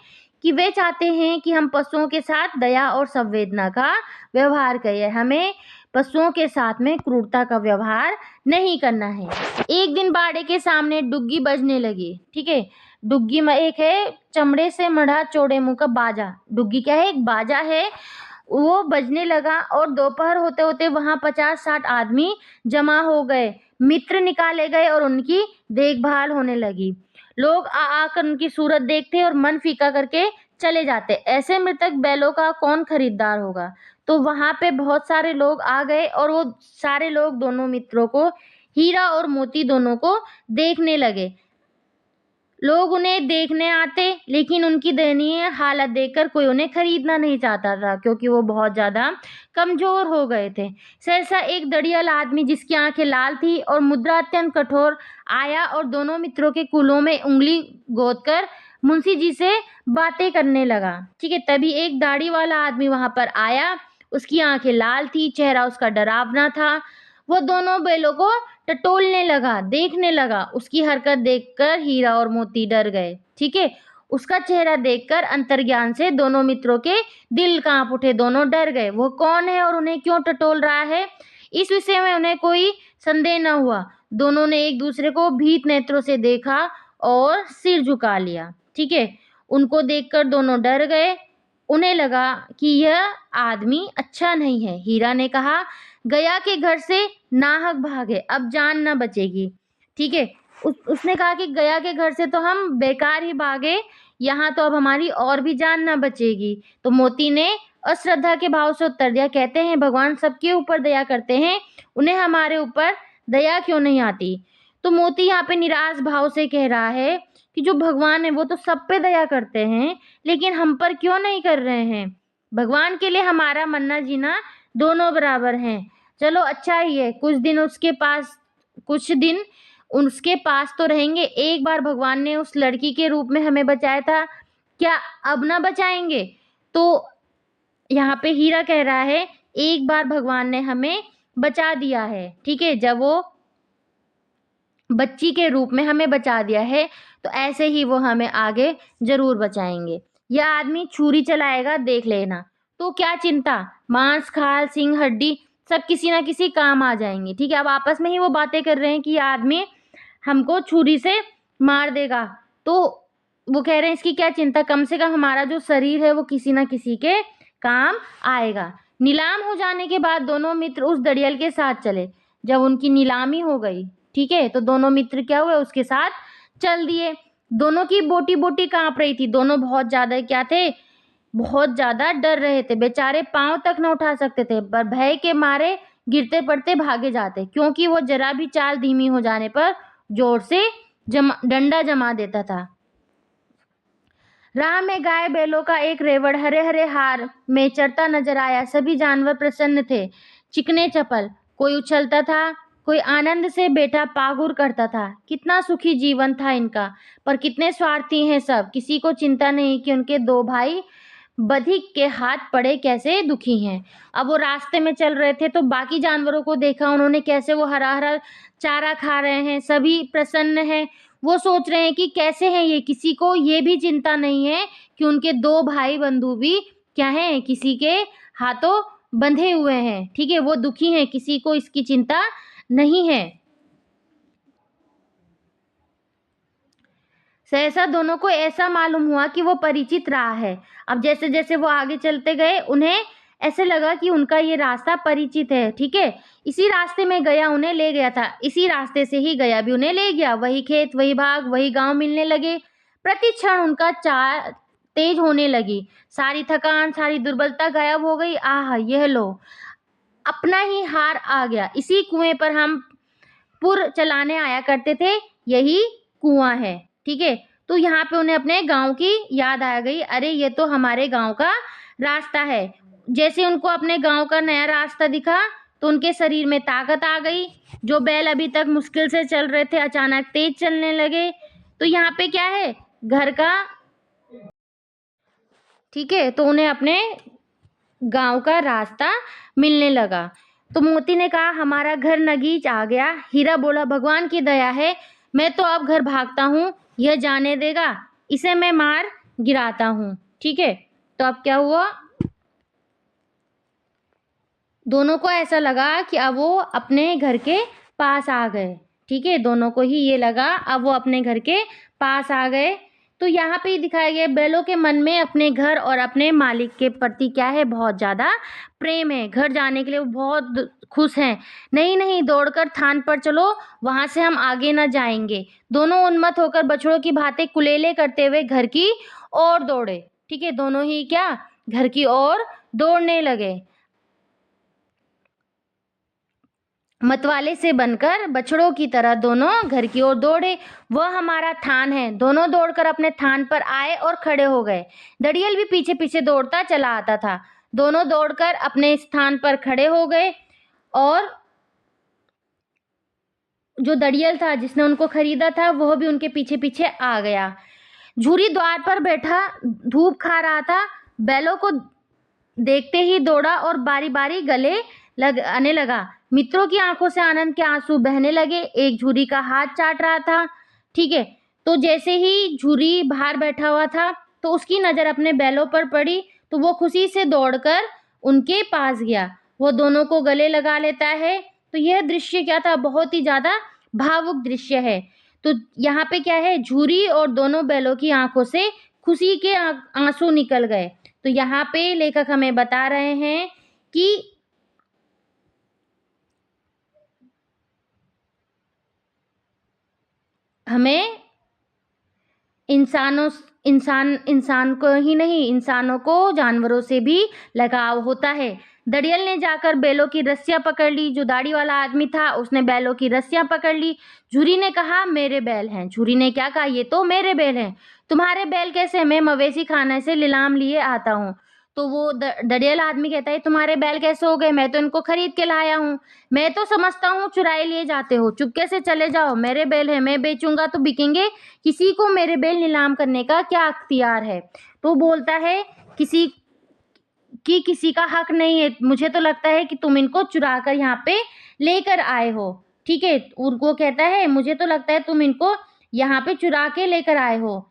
कि वे चाहते हैं कि हम पशुओं के साथ दया और संवेदना का व्यवहार करें। हमें पशुओं के साथ में क्रूरता का व्यवहार नहीं करना है। एक दिन बाड़े के सामने डुग्गी बजने लगी। ठीक है, डुग्गी में एक है चमड़े से मढ़ा चौड़े मुंह का बाजा। डुग्गी क्या है, एक बाजा है, वो बजने लगा और दोपहर होते होते वहां 50-60 आदमी जमा हो गए। मित्र निकाले गए और उनकी देखभाल होने लगी। लोग आ आकर उनकी सूरत देखते और मन फीका करके चले जाते। ऐसे मृतक बैलों का कौन खरीदार होगा। तो वहां पे बहुत सारे लोग आ गए और वो सारे लोग दोनों मित्रों को, हीरा और मोती दोनों को देखने लगे। लोग उन्हें देखने आते, लेकिन उनकी दयनीय हालत देखकर कोई उन्हें खरीदना नहीं चाहता था, क्योंकि वो बहुत ज्यादा कमजोर हो गए थे। सहसा एक दड़ियल आदमी जिसकी आंखें लाल थी और मुद्रा अत्यंत कठोर आया और दोनों मित्रों के कुलों में उंगली गोदकर मुंशी जी से बातें करने लगा। ठीक है, तभी एक दाढ़ी वाला आदमी वहां पर आया। उसकी आंखें लाल थी, चेहरा उसका डरावना था। वो दोनों बैलों को टटोलने लगा, देखने लगा। उसकी हरकत देखकर हीरा और मोती डर गए। ठीक है, उसका चेहरा देखकर अंतर्ज्ञान से दोनों मित्रों के दिल कांप उठे, दोनों डर गए। वो कौन है और उन्हें क्यों टटोल रहा है, इस विषय में उन्हें कोई संदेह न हुआ। दोनों ने एक दूसरे को भीत नेत्रों से देखा और सिर झुका लिया। ठीक है, उनको देखकर दोनों डर गए। उन्हें लगा कि यह आदमी अच्छा नहीं है। हीरा ने कहा, गया के घर से नाहक भागे, अब जान न बचेगी। ठीक है, उसने कहा कि गया के घर से तो हम बेकार ही भागे, यहाँ तो अब हमारी और भी जान न बचेगी। तो मोती ने अश्रद्धा के भाव से उत्तर दिया, कहते हैं भगवान सबके ऊपर दया करते हैं, उन्हें हमारे ऊपर दया क्यों नहीं आती। तो मोती यहाँ पे निराश भाव से कह रहा है कि जो भगवान है वो तो सब पे दया करते हैं, लेकिन हम पर क्यों नहीं कर रहे हैं। भगवान के लिए हमारा मरना जीना दोनों बराबर हैं। चलो अच्छा ही है, कुछ दिन उसके पास तो रहेंगे। एक बार भगवान ने उस लड़की के रूप में हमें बचाया था, क्या अब ना बचाएंगे। तो यहाँ पे हीरा कह रहा है एक बार भगवान ने हमें बचा दिया है, ठीक है, जब वो बच्ची के रूप में हमें बचा दिया है, तो ऐसे ही वो हमें आगे जरूर बचाएंगे। यह आदमी छुरी चलाएगा, देख लेना। तो क्या चिंता, मांस खाल सिंह हड्डी सब किसी ना किसी काम आ जाएंगे, ठीक है। अब आपस में ही वो बातें कर रहे हैं कि यह आदमी हमको छुरी से मार देगा। तो वो कह रहे हैं इसकी क्या चिंता, कम से कम हमारा जो शरीर है वो किसी ना किसी के काम आएगा। नीलाम हो जाने के बाद दोनों मित्र उस दड़ियल के साथ चले। जब उनकी नीलामी हो गई, ठीक है, तो दोनों मित्र क्या हुए, उसके साथ चल दिए। दोनों की बोटी बोटी कांप रही थी। दोनों बहुत ज्यादा क्या थे, बहुत ज्यादा डर रहे थे। बेचारे पांव तक न उठा सकते थे, पर भय के मारे गिरते पड़ते भागे जाते, क्योंकि वो जरा भी चाल धीमी हो जाने पर जोर से डंडा जमा देता था। राह में गाय बैलों का एक रेवड़ हरे हरे हार में चरता नजर आया। सभी जानवर प्रसन्न थे, चिकने चपल। कोई उछलता था, कोई आनंद से बेटा पागुर करता था। कितना सुखी जीवन था इनका, पर कितने स्वार्थी हैं सब। किसी को चिंता नहीं कि उनके दो भाई बधिक के हाथ पड़े कैसे दुखी हैं। अब वो रास्ते में चल रहे थे तो बाकी जानवरों को देखा उन्होंने, कैसे वो हरा हरा चारा खा रहे हैं, सभी प्रसन्न हैं। वो सोच रहे हैं कि कैसे हैं ये, किसी को ये भी चिंता नहीं है कि उनके दो भाई बंधु भी क्या हैं, किसी के हाथों बंधे हुए हैं, ठीक है, वो दुखी हैं, किसी को इसकी चिंता नहीं है। सहसा दोनों को ऐसा मालूम हुआ कि वो परिचित राह है। अब जैसे जैसे वो आगे चलते गए, उन्हें ऐसे लगा कि उनका ये रास्ता परिचित है, ठीक है। इसी रास्ते में गया उन्हें ले गया था, इसी रास्ते से ही गया भी उन्हें ले गया। वही खेत, वही भाग, वही गांव मिलने लगे। प्रति क्षण उनका चाल तेज होने लगी। सारी थकान, सारी दुर्बलता गायब हो गई। आह, यह लो, अपना ही हार आ गया। इसी कुएं पर हम पुर चलाने आया करते थे, यही कुआं है, ठीक है। तो यहाँ पे उन्हें अपने गांव की याद आ गई। अरे ये तो हमारे गांव का रास्ता है। जैसे उनको अपने गांव का नया रास्ता दिखा तो उनके शरीर में ताकत आ गई। जो बैल अभी तक मुश्किल से चल रहे थे अचानक तेज चलने लगे। तो यहाँ पे क्या है, घर का, ठीक है, तो उन्हें अपने गांव का रास्ता मिलने लगा। तो मोती ने कहा हमारा घर नगीच आ गया। हीरा बोला भगवान की दया है, मैं तो अब घर भागता हूँ, यह जाने देगा, इसे मैं मार गिराता हूँ, ठीक है। तो अब क्या हुआ, दोनों को ऐसा लगा कि अब वो अपने घर के पास आ गए, ठीक है, दोनों को ही ये लगा अब वो अपने घर के पास आ गए। तो यहाँ पे दिखाया गया बैलों के मन में अपने घर और अपने मालिक के प्रति क्या है, बहुत ज्यादा प्रेम है। घर जाने के लिए वो बहुत खुश हैं। नहीं नहीं, दौड़कर थान पर चलो, वहां से हम आगे न जाएंगे। दोनों उन्मत्त होकर बछड़ों की भांति कुलेले करते हुए घर की ओर दौड़े, ठीक है, दोनों ही क्या, घर की ओर दौड़ने लगे। मतवाले से बनकर बछड़ों की तरह दोनों घर की ओर दौड़े। वह हमारा थान है। दोनों दौड़कर अपने थान पर आए और खड़े हो गए। दड़ियल भी पीछे पीछे दौड़ता चला आता था। दोनों दौड़कर अपने स्थान पर खड़े हो गए और जो दड़ियल था जिसने उनको खरीदा था वह भी उनके पीछे पीछे आ गया। झूरी द्वार पर बैठा धूप खा रहा था। बैलों को देखते ही दौड़ा और बारी बारी गले आने लगा। मित्रों की आंखों से आनंद के आंसू बहने लगे। एक झुरी का हाथ चाट रहा था, ठीक है। तो जैसे ही झुरी बाहर बैठा हुआ था तो उसकी नजर अपने बैलों पर पड़ी, तो वो खुशी से दौड़कर उनके पास गया। वो दोनों को गले लगा लेता है। तो यह दृश्य क्या था, बहुत ही ज्यादा भावुक दृश्य है। तो यहाँ पे क्या है, झुरी और दोनों बैलों की आंखों से खुशी के आंसू निकल गए। तो यहाँ पे लेखक हमें बता रहे हैं कि हमें इंसान को ही नहीं, इंसानों को जानवरों से भी लगाव होता है। दड़ियल ने जाकर बैलों की रस्सियां पकड़ ली। जो दाढ़ी वाला आदमी था उसने बैलों की रस्सियां पकड़ ली। झूरी ने कहा मेरे बैल हैं। झूरी ने क्या कहा, ये तो मेरे बैल हैं। तुम्हारे बैल कैसे? मैं मवेशी खाने से नीलाम लिए आता हूँ। तो वो दड़ियल आदमी कहता है तुम्हारे बैल कैसे हो गए? मैं तो इनको खरीद के लाया हूँ। मैं तो समझता हूँ चुराए लिए जाते हो। चुपके से चले जाओ, मेरे बैल है, मैं बेचूंगा तो बिकेंगे। किसी को मेरे बैल नीलाम करने का क्या अख्तियार है? तो बोलता है किसी का हक नहीं है। मुझे तो लगता है कि तुम इनको चुरा कर यहाँ पे लेकर आए हो। ठीक है, उनको कहता है मुझे तो लगता है तुम इनको यहाँ पे चुरा के लेकर आए हो।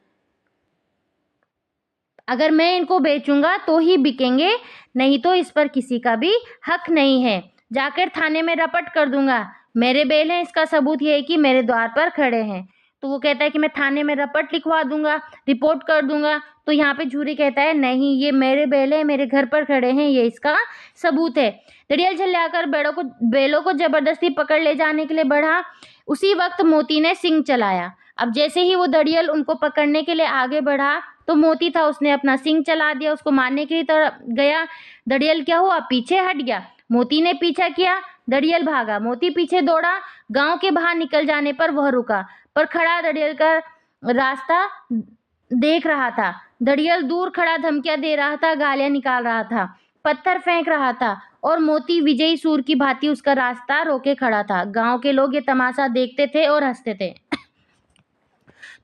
अगर मैं इनको बेचूंगा तो ही बिकेंगे, नहीं तो इस पर किसी का भी हक नहीं है। जाकर थाने में रपट कर दूंगा। मेरे बैल हैं, इसका सबूत ये है कि मेरे द्वार पर खड़े हैं। तो वो कहता है कि मैं थाने में रपट लिखवा दूंगा, रिपोर्ट कर दूंगा। तो यहाँ पे झूरी कहता है नहीं, ये मेरे बैल हैं, मेरे घर पर खड़े हैं, ये इसका सबूत है। दड़ियल झल्लाकर बैलों को जबरदस्ती पकड़ ले जाने के लिए बढ़ा। उसी वक्त मोती ने सिंग चलाया। अब जैसे ही वो दड़ियल उनको पकड़ने के लिए आगे बढ़ा तो मोती था, उसने अपना सिंग चला दिया, उसको मारने के लिए तरफ गया। दड़ियल क्या हुआ, पीछे हट गया। मोती ने पीछा किया, दड़ियल भागा। मोती पीछे दौड़ा। गांव के बाहर निकल जाने पर वह रुका, पर खड़ा दड़ियल का रास्ता देख रहा था। दड़ियल दूर खड़ा धमकियां दे रहा था, गालियां निकाल रहा था, पत्थर फेंक रहा था और मोती विजयी सूर की भांति उसका रास्ता रोके खड़ा था। गांव के लोग ये तमाशा देखते थे और हंसते थे।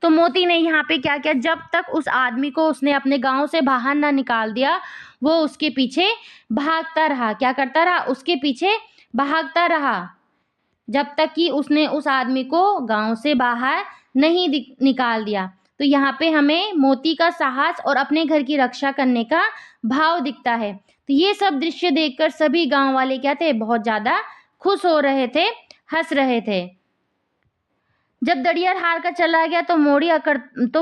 तो मोती ने यहाँ पे क्या किया, जब तक उस आदमी को उसने अपने गांव से बाहर ना निकाल दिया, वो उसके पीछे भागता रहा। क्या करता रहा, उसके पीछे भागता रहा, जब तक कि उसने उस आदमी को गांव से बाहर नहीं निकाल दिया। तो यहाँ पे हमें मोती का साहस और अपने घर की रक्षा करने का भाव दिखता है। तो ये सब दृश्य देखकर सभी गांव वाले क्या थे, बहुत ज्यादा खुश हो रहे थे, हंस रहे थे। जब दड़ियल हार कर चला गया तो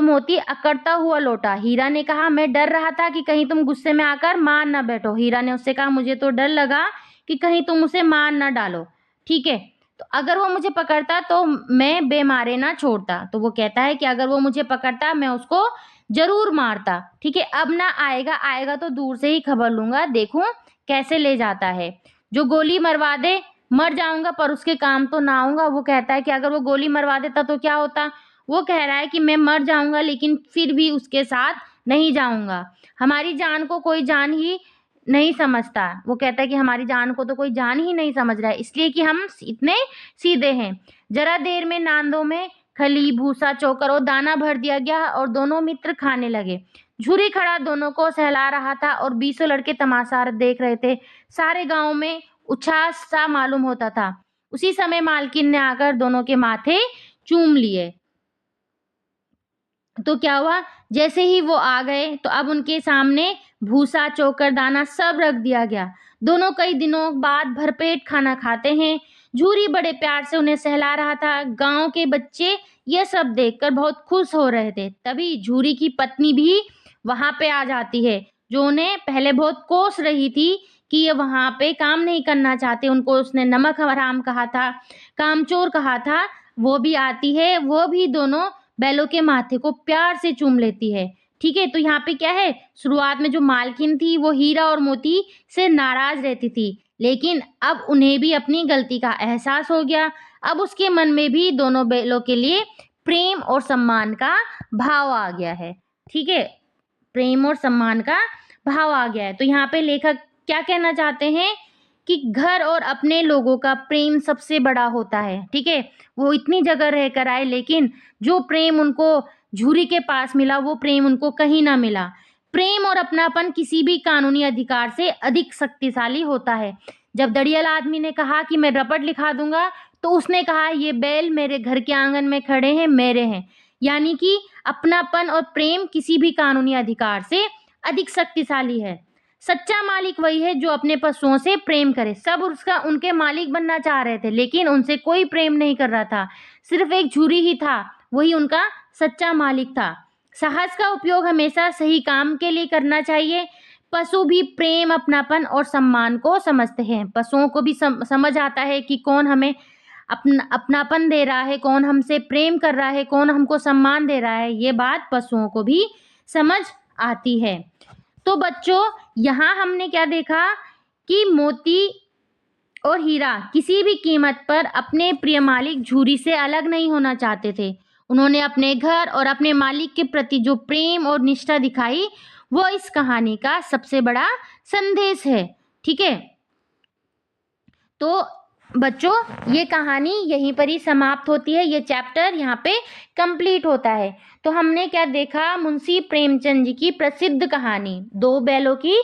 मोती अकड़ता हुआ लौटा। हीरा ने कहा मैं डर रहा था कि कहीं तुम गुस्से में आकर मार ना बैठो। हीरा ने उससे कहा मुझे तो डर लगा कि कहीं तुम उसे मार ना डालो। ठीक है, तो अगर वो मुझे पकड़ता तो मैं बेमारे ना छोड़ता। तो वो कहता है कि अगर वो मुझे पकड़ता मैं उसको जरूर मारता। ठीक है, अब ना आएगा तो दूर से ही खबर लूंगा, देखूं कैसे ले जाता है। जो गोली मरवा दे मर जाऊंगा पर उसके काम तो ना आऊंगा। वो कहता है कि अगर वो गोली मरवा देता तो क्या होता? वो कह रहा है कि मैं मर जाऊंगा लेकिन फिर भी उसके साथ नहीं जाऊंगा। हमारी जान को कोई जान ही नहीं समझता। वो कहता है कि हमारी जान को तो कोई जान ही नहीं समझ रहा है, इसलिए कि हम इतने सीधे हैं। जरा देर में नांदों में खली, भूसा, चोकर और दाना भर दिया गया और दोनों मित्र खाने लगे। झूरी खड़ा दोनों को सहला रहा था और 20 लड़के तमाशा देख रहे थे। सारे गांव में उच्छ्वास सा मालूम होता था। उसी समय मालकिन ने आकर दोनों के माथे चूम लिए। तो क्या हुआ, जैसे ही वो आ गए तो अब उनके सामने भूसा, चोकर, दाना सब रख दिया गया। दोनों कई दिनों बाद भरपेट खाना खाते हैं। झूरी बड़े प्यार से उन्हें सहला रहा था। गांव के बच्चे ये सब देखकर बहुत खुश हो रहे थे। तभी झूरी की पत्नी भी वहां पे आ जाती है, जो उन्हें पहले बहुत कोस रही थी कि ये वहां पे काम नहीं करना चाहते। उनको उसने नमक हराम कहा था, कामचोर कहा था। वो भी आती है, वो भी दोनों बैलों के माथे को प्यार से चूम लेती है। ठीक है, तो यहाँ पे क्या है, शुरुआत में जो मालकिन थी वो हीरा और मोती से नाराज रहती थी, लेकिन अब उन्हें भी अपनी गलती का एहसास हो गया। अब उसके मन में भी दोनों बैलों के लिए प्रेम और सम्मान का भाव आ गया है। ठीक है, प्रेम और सम्मान का भाव आ गया है। तो यहाँ पे लेखक क्या कहना चाहते हैं कि घर और अपने लोगों का प्रेम सबसे बड़ा होता है। ठीक है, वो इतनी जगह रह कर आए लेकिन जो प्रेम उनको झूरी के पास मिला वो प्रेम उनको कहीं ना मिला। प्रेम और अपनापन किसी भी कानूनी अधिकार से अधिक शक्तिशाली होता है। जब दड़ियल आदमी ने कहा कि मैं रपट लिखा दूंगा तो उसने कहा ये बैल मेरे घर के आंगन में खड़े हैं, मेरे हैं। यानी कि अपनापन और प्रेम किसी भी कानूनी अधिकार से अधिक शक्तिशाली है। सच्चा मालिक वही है जो अपने पशुओं से प्रेम करे। सब उसका उनके मालिक बनना चाह रहे थे लेकिन उनसे कोई प्रेम नहीं कर रहा था, सिर्फ एक झूरी ही था, वही उनका सच्चा मालिक था। साहस का उपयोग हमेशा सही काम के लिए करना चाहिए। पशु भी प्रेम, अपनापन और सम्मान को समझते हैं। पशुओं को भी समझ आता है कि कौन हमें अपनापन दे रहा है, कौन हमसे प्रेम कर रहा है, कौन हमको सम्मान दे रहा है। ये बात पशुओं को भी समझ आती है। तो बच्चों यहाँ हमने क्या देखा कि मोती और हीरा किसी भी कीमत पर अपने प्रिय मालिक झूरी से अलग नहीं होना चाहते थे। उन्होंने अपने घर और अपने मालिक के प्रति जो प्रेम और निष्ठा दिखाई, वो इस कहानी का सबसे बड़ा संदेश है। ठीक है, तो बच्चों ये कहानी यहीं पर ही समाप्त होती है, ये चैप्टर यहाँ पे कंप्लीट होता है। तो हमने क्या देखा, मुंशी प्रेमचंद जी की प्रसिद्ध कहानी दो बैलों की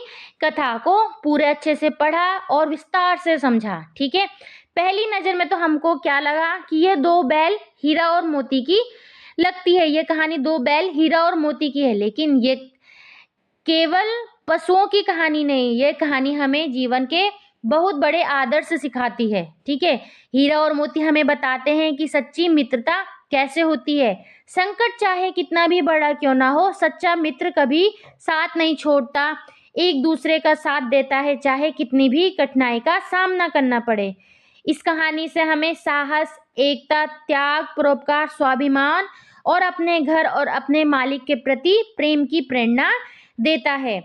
कथा को पूरे अच्छे से पढ़ा और विस्तार से समझा। ठीक है, पहली नजर में तो हमको क्या लगा कि ये दो बैल हीरा और मोती की लगती है, ये कहानी दो बैल हीरा और मोती की है, लेकिन ये केवल पशुओं की कहानी नहीं, ये कहानी हमें जीवन के बहुत बड़े आदर्श सिखाती है। ठीक है, हीरा और मोती हमें बताते हैं कि सच्ची मित्रता कैसे होती है। संकट चाहे कितना भी बड़ा क्यों ना हो, सच्चा मित्र कभी साथ नहीं छोड़ता, एक दूसरे का साथ देता है, चाहे कितनी भी कठिनाई का सामना करना पड़े। इस कहानी से हमें साहस, एकता, त्याग, परोपकार, स्वाभिमान और अपने घर और अपने मालिक के प्रति प्रेम की प्रेरणा देता है।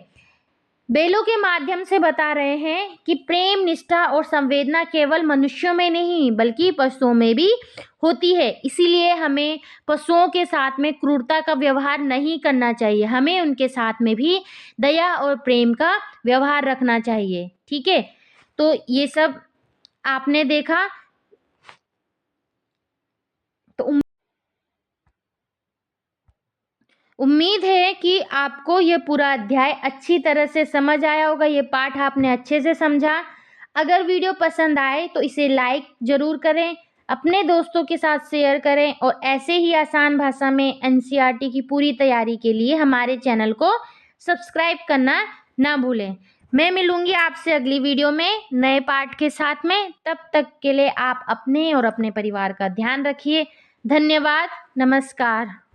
बेलों के माध्यम से बता रहे हैं कि प्रेम, निष्ठा और संवेदना केवल मनुष्यों में नहीं बल्कि पशुओं में भी होती है। इसीलिए हमें पशुओं के साथ में क्रूरता का व्यवहार नहीं करना चाहिए, हमें उनके साथ में भी दया और प्रेम का व्यवहार रखना चाहिए। ठीक है, तो ये सब आपने देखा, तो उम्मीद है कि आपको ये पूरा अध्याय अच्छी तरह से समझ आया होगा, ये पाठ आपने अच्छे से समझा। अगर वीडियो पसंद आए तो इसे लाइक ज़रूर करें, अपने दोस्तों के साथ शेयर करें और ऐसे ही आसान भाषा में एनसीईआरटी की पूरी तैयारी के लिए हमारे चैनल को सब्सक्राइब करना ना भूलें। मैं मिलूंगी आपसे अगली वीडियो में नए पाठ के साथ में। तब तक के लिए आप अपने और अपने परिवार का ध्यान रखिए। धन्यवाद, नमस्कार।